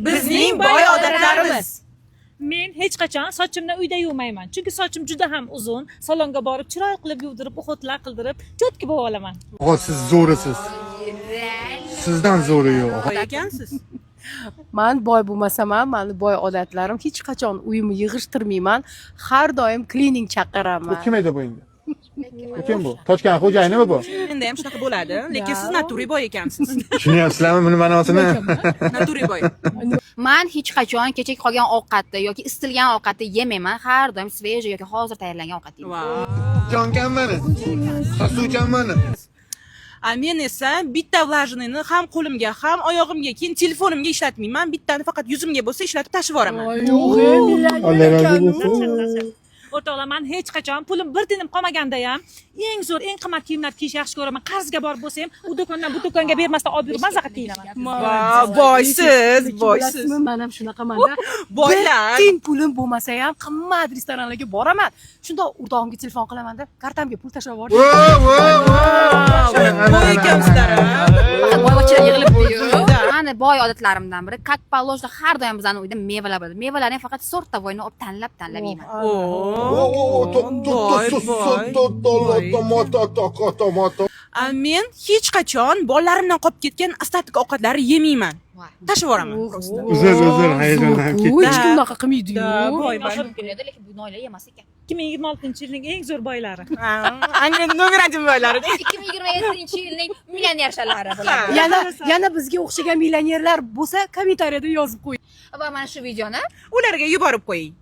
Bizning boy odatlarimiz. Men hech qachon sochimni uyda yuvmayman. Chunki sochim juda ham uzun. Salonga borib, chiroy qilib yuvdirib, uxotlar qildirib, cho'tki bo'lib olaman. Og'a siz zo'risiz. Sizdan zo'ri yo'q. Boy ekansiz. Men boy bo'lmasam ham, meni boy odatlarim hech qachon uyimni yig'ishtirmayman. Har doim cleaning Bu chaqiraman. kim edi bu endi? Bu kim bu? Tochkan xo'jayinimi bu? Endi ham shunaqa bo'ladi, lekin siz naturiy boy ekansiz. Tushunyapsizlarmi buni ma'nosini? Naturiy boy. Men hech qachon kechagi qolgan ovqatni yoki isitilgan ovqatni yemayman. Har doim sveje yoki hozir tayyorlangan ovqat yeyman. Jonkan mani. Suvchan mani. Men esa bitta vlajniyni ham qo'limga, ham oyog'imga, keyin telefonimga ishlatmayman. Bittani faqat yuzimga bo'lsa ishlatib tashib yuboraman. Alloh razı olsun. O'rtoqlar, men hech qachon pulim bir tinim qolmaganda ham eng zo'r, eng qimmat kiyimlar kiyishni yaxshi ko'raman. Qarzga borib bo'lsa ham, u do'kondan bu do'konga bermasdan olib yurib, maza qilib kiyinaman. Boysiz, boysiz. Men ham shunaqamanda. Boylar. Teng pulim bo'lmasa ham qimmat restoranlarga boraman. Shunda o'rtog'imga telefon qilaman-da, kartamga pul tashlab yubordim. Boy ekansizlar. Boyvachchalar yig'ilibdi-yu. Mani boy odatlarimdan biri, как положено, har doim bizning uyda mevalar bo'ladi. Mevalarni faqat sorta voyni olib tanlab yeyman. Men hech qachon bolalarimdan qolib ketgan ostatik ovqatlarni yemayman. Tashib yuboraman просто. Uzr, hayajondan ham ketdi. Hech kim unaqa qilmaydi-yu. Boyman. Lekin bu noilalar yemas ekan. 2026-yilning eng zo'r boylari. Angren no'g'radim boylari. 2027-yilning millionershalari bo'ladi. Yana bizga o'xshagan millionerlar bo'lsa, kommentariyada yozib qo'ying. Va mana shu videoni Ularga yuborib qo'ying.